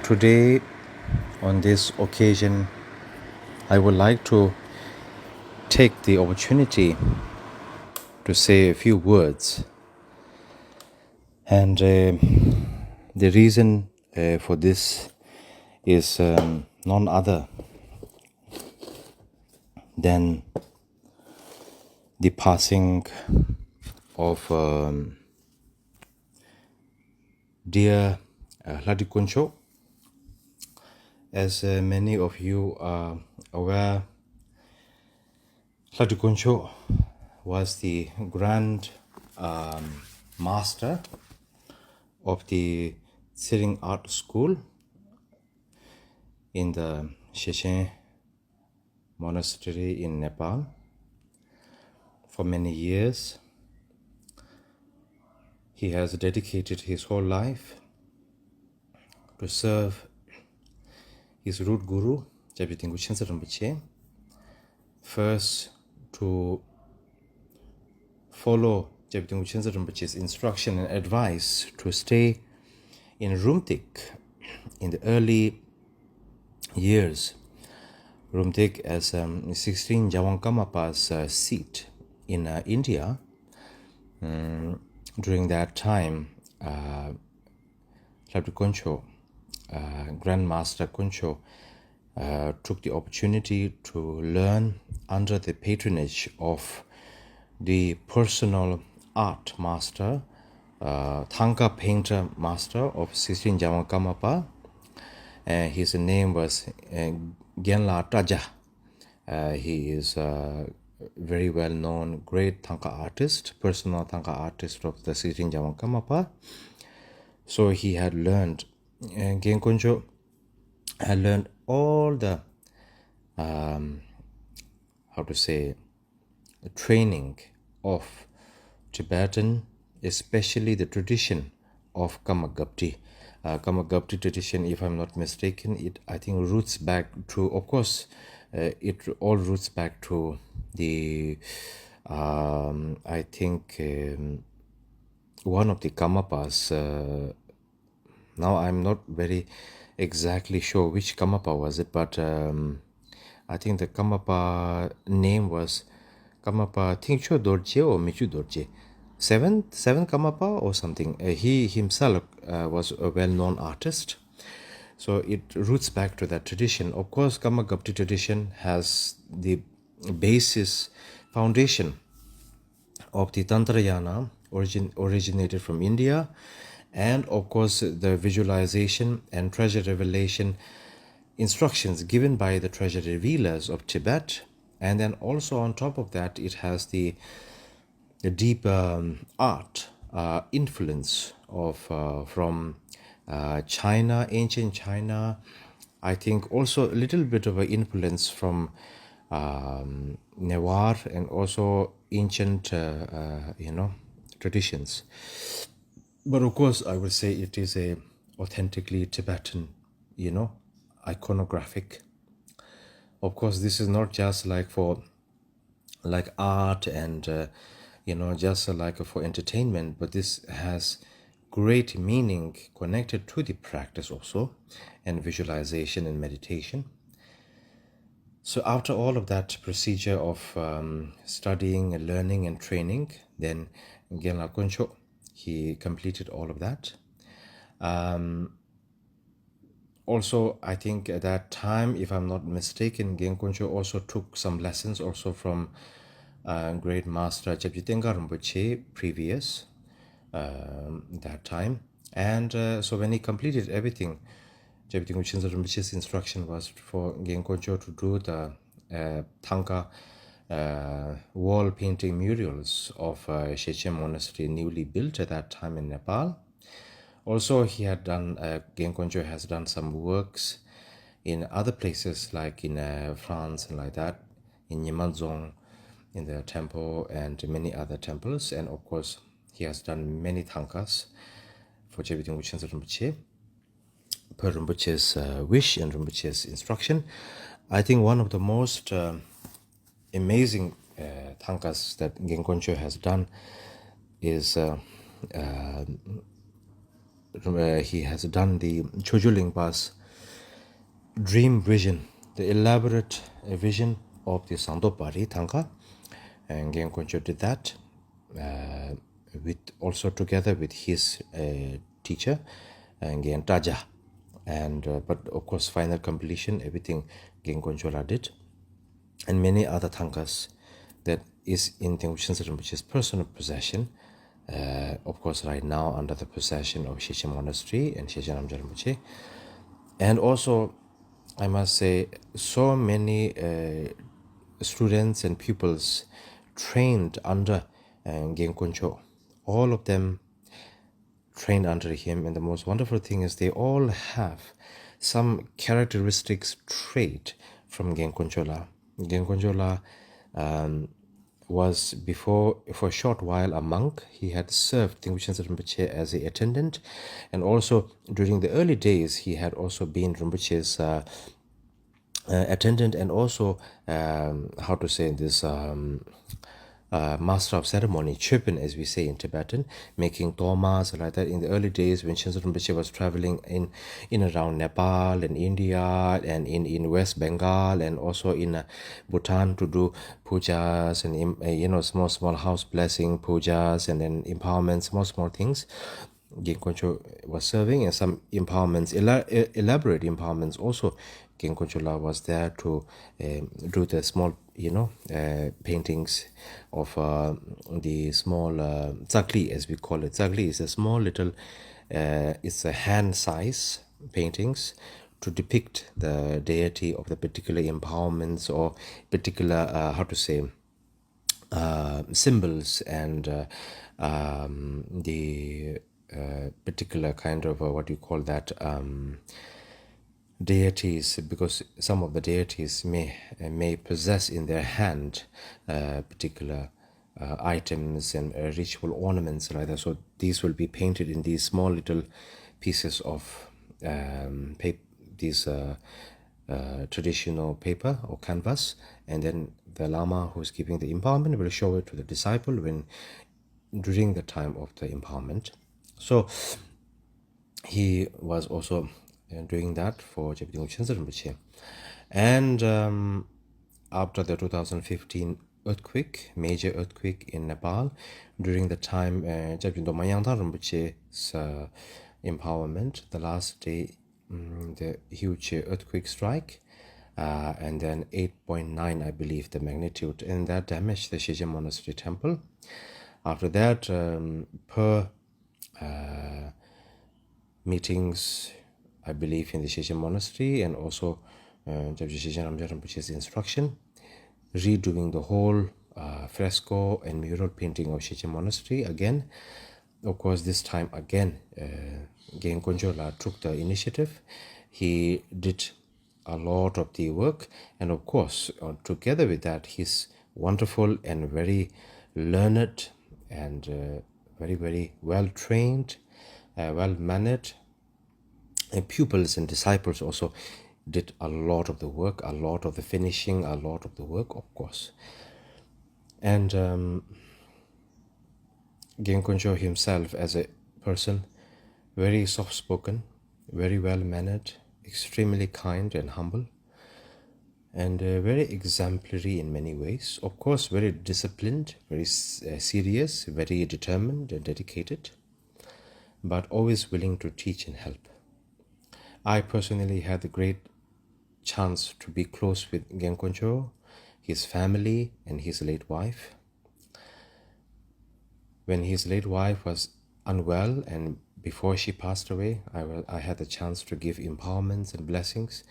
Today, on this occasion, I would like to take the opportunity to say a few words. And the reason for this is none other than the passing of dear Lhadri Kunchok. As many of you are aware, Lhadri Kunchok was the grand master of the Siring Art School in the Shechen Monastery in Nepal. For many years, he has dedicated his whole life to serve his root guru, Kyabje Dilgo Khyentse Rinpoche, first to follow Kyabje Dilgo Khyentse Rinpoche's instruction and advice to stay in Rumtik in the early years. Rumtik as 16 Jawankamapa's seat in India. During that time, Lhadri Kunchok, Grandmaster Kunchok, took the opportunity to learn under the patronage of the personal art master, Thangka painter master of 16 Jawankama. His name was Gyenla Taja. He is a very well known great Thangka artist, personal Thangka artist of the 16 Jawankama. So he had learned, Gen Kunchok had learned all the, training of Tibetan, especially the tradition of Kamagapti. Kamagapti tradition, if I'm not mistaken, it I think roots back to, of course, it all roots back to the, I think, one of the Kamapas. Now I'm not very exactly sure which Kamapa was it, but I think the Kamapa name was Kamapa Tingcho Dorje or Michu Dorje. Seven Kamapa or something. He himself was a well-known artist. So it roots back to that tradition. Of course, Kamagapti tradition has the basis, foundation of the Tantrayana, originated from India, and of course the visualization and treasure revelation instructions given by the treasure revealers of Tibet. And then also on top of that, it has the deep art influence of from China, ancient China. I think also a little bit of an influence from Newar and also ancient, traditions. But of course, I would say it is a authentically Tibetan, iconographic. Of course, this is not just like for like art and just like for entertainment, but this has great meaning connected to the practice also, and visualization and meditation. So after all of that procedure of studying and learning and training, then Gyenla Kunchok, he completed all of that. Also, I think at that time, if I'm not mistaken, Gen Kunchok also took some lessons also from great master Kyabje Dilgo Rinpoche previous that time. And so when he completed everything, Kyabje Dilgo Khyentse Rinpoche's instruction was for Gen Kunchok to do the Thangka wall painting murals of Shechen Monastery, newly built at that time in Nepal. Also, he had done, Gen Kunchok has done some works in other places like in France and like that, in Nyimadzong, in the temple and many other temples. And of course, he has done many Thangkas for Kyabje Dilgo Khyentse Rinpoche, per Rinpoche's wish and Rinpoche's instruction. I think one of the most amazing Thangkas that Gen Kunchok has done is he has done the Choju Lingpa's dream vision, the elaborate vision of the Sandopari Tanka, and Gen Koncho did that with also together with his teacher, and Gen Taja, and but of course final completion everything Gen Konchola did, and many other tankas that is in Khyentse Rinpoche's personal possession. Of course, right now under the possession of Shisha Monastery and Shisha Namja Rinpoche. And also, I must say, so many students and pupils trained under Gen Kunchok. All of them trained under him, and the most wonderful thing is they all have some characteristics trait from Gen Kunchola. Gen Kunchola was before, for a short while, a monk. He had served Khyentse Rinpoche as an attendant, and also during the early days he had also been Rinpoche's attendant, and also how to say this, master of ceremony, chöpen as we say in Tibetan, making tomas like that. In the early days when Khyentse Rinpoche was traveling in around Nepal and India and in West Bengal and also in Bhutan to do pujas and small house blessing pujas and then empowerment, small things. Gen Koncho was serving, and some empowerments, elaborate empowerments also. Gen Konchola was there to do the small, paintings of the small zagli, as we call it. Zagli is a small little, it's a hand size paintings to depict the deity of the particular empowerments or particular, symbols and the particular kind of what you call that, deities, because some of the deities may possess in their hand particular items and ritual ornaments like that. So these will be painted in these small little pieces of these traditional paper or canvas, and then the Lama who is giving the empowerment will show it to the disciple during the time of the empowerment. So he was also doing that for Kyabje Dilgo Khyentse Rinpoche. And after the 2015 major earthquake in Nepal, during the time Kyabje Dilgo Mayangtang Rinpoche's empowerment, the last day, the huge earthquake strike, and then 8.9, I believe, the magnitude, and that damaged the Shisha Monastery temple. After that, per meetings, I believe, in the Shisha Monastery, and also Kyabje Shisha Namja Rinpoche's instruction, redoing the whole fresco and mural painting of Shisha Monastery again. Of course, this time again, Gen Konchola took the initiative. He did a lot of the work, and of course, together with that, his wonderful and very learned and very, very well-trained, well-mannered pupils and disciples also did a lot of the work, a lot of the finishing, a lot of the work, of course. And Gen Koncho himself as a person, very soft-spoken, very well-mannered, extremely kind and humble, and very exemplary in many ways. Of course, very disciplined, very serious, very determined and dedicated, but always willing to teach and help. I personally had the great chance to be close with Gen Koncho, his family, and his late wife. When his late wife was unwell and before she passed away, I had the chance to give empowerments and blessings.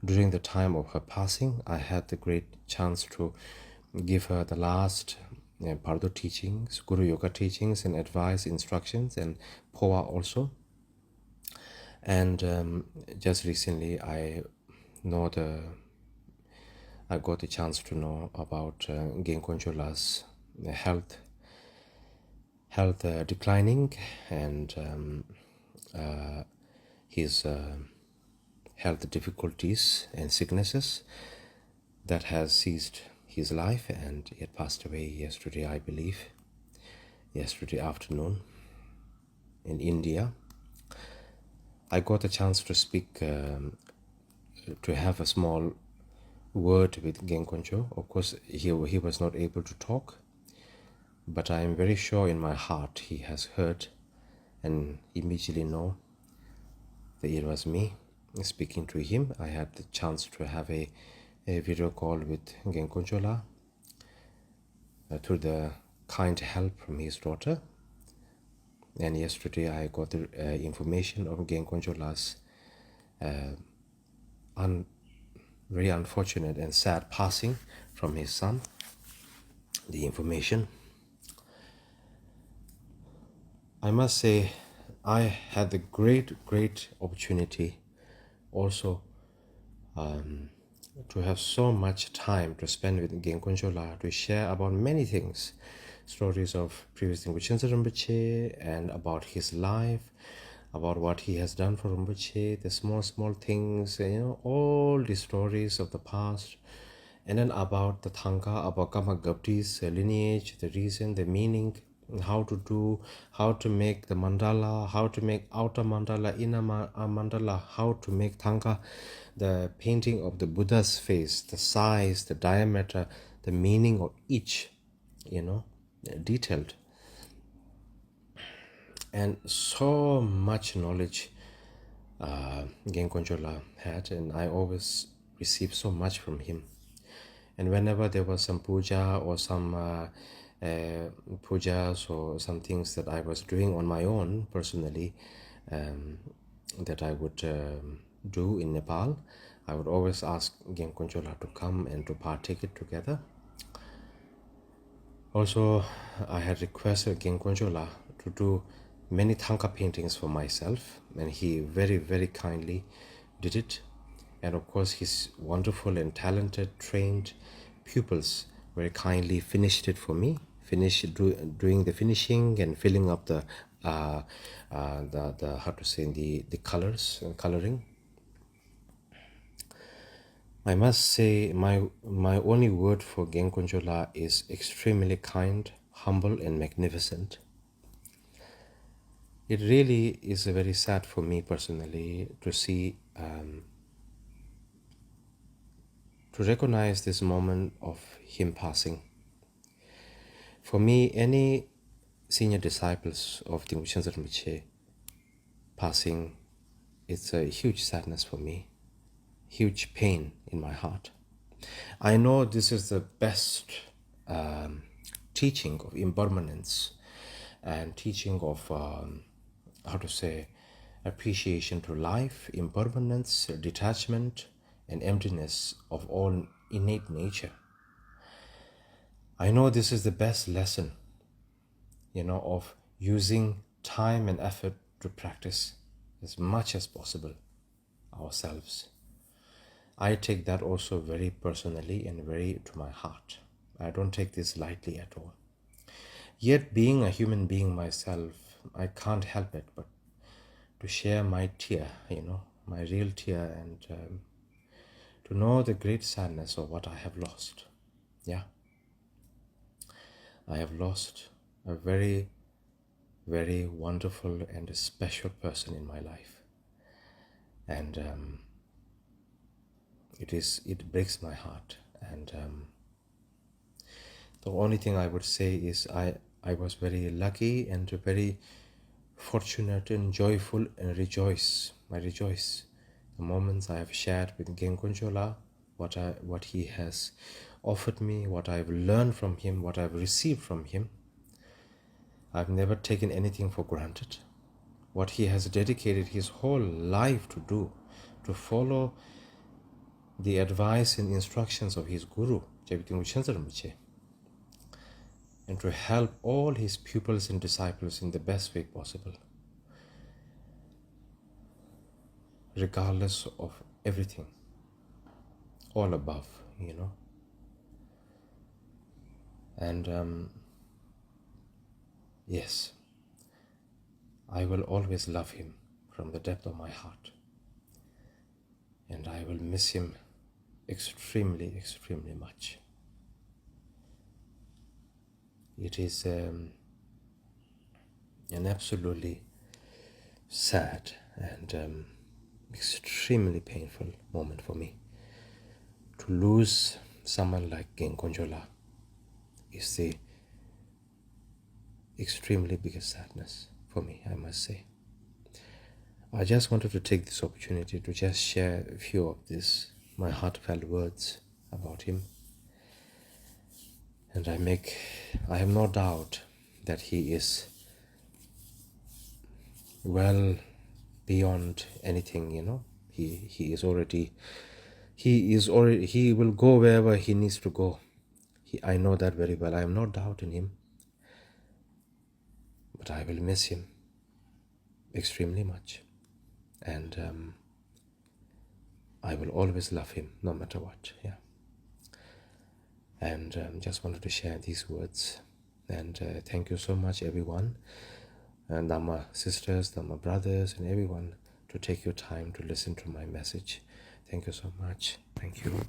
During the time of her passing, I had the great chance to give her the last Pardo teachings, Guru Yoga teachings and advice, instructions, and Poa also. And just recently, I got the chance to know about Gen Konchola's health declining, and his health difficulties and sicknesses that has seized his life, and he had passed away yesterday, I believe, yesterday afternoon in India. I got a chance to speak, to have a small word with Genkoncho. Of course, he was not able to talk, but I am very sure in my heart he has heard and immediately know that it was me speaking to him. I had the chance to have a video call with Genkonchola through the kind help from his daughter. And yesterday I got the information of Genkonchola's very unfortunate and sad passing from his son. The information, I must say, I had the great opportunity also to have so much time to spend with Genkonchola, to share about many things, stories of previous Dilgo Khyentse Rinpoche and about his life, about what he has done for Rinpoche, the small things, all the stories of the past, and then about the Thangka, about Kama Gapti's lineage, the reason, the meaning, how to make the mandala, how to make outer mandala, inner mandala, how to make Thangka, the painting of the Buddha's face, the size, the diameter, the meaning of each, detailed. And so much knowledge Genkonchola had, and I always received so much from him. And whenever there was some puja or some pujas or some things that I was doing on my own personally, that I would do in Nepal, I would always ask Genkonchola to come and to partake it together. Also, I had requested Genkonchola to do many Thangka paintings for myself, and he very kindly did it. And of course, his wonderful and talented, trained pupils very kindly finished it for me, doing the finishing and filling up the how to say, the colors and coloring. I must say, my only word for Genkonchola is extremely kind, humble, and magnificent. It really is very sad for me personally to see, to recognize this moment of him passing. For me, any senior disciples of Dilgo Khyentse Rinpoche passing, it's a huge sadness for me, huge pain in my heart. I know this is the best teaching of impermanence and teaching of how to say, appreciation to life, impermanence, detachment, and emptiness of all innate nature. I know this is the best lesson, of using time and effort to practice as much as possible ourselves. I take that also very personally and very to my heart. I don't take this lightly at all. Yet, being a human being myself, I can't help it but to share my tear, my real tear, and to know the great sadness of what I have lost. Yeah. I have lost a very wonderful and a special person in my life. And it breaks my heart. And the only thing I would say is I was very lucky and very fortunate and joyful and rejoice. I rejoice the moments I have shared with Genkonchola, what he has offered me, what I've learned from him, what I've received from him. I've never taken anything for granted. What he has dedicated his whole life to do, to follow the advice and instructions of his guru, Kyabje Dilgo Khyentse Rinpoche, and to help all his pupils and disciples in the best way possible, regardless of everything, all above, And yes, I will always love him from the depth of my heart, and I will miss him extremely much. It is an absolutely sad and extremely painful moment for me. To lose someone like Genkonjola is the extremely biggest sadness for me, I must say. I just wanted to take this opportunity to just share a few of these, my heartfelt words about him. And I have no doubt that he is well beyond anything, He will go wherever he needs to go. I know that very well. I have no doubt in him. But I will miss him extremely much. And I will always love him no matter what. Yeah. And just wanted to share these words. And thank you so much, everyone. And Dhamma sisters, Dhamma brothers, and everyone to take your time to listen to my message. Thank you so much. Thank you.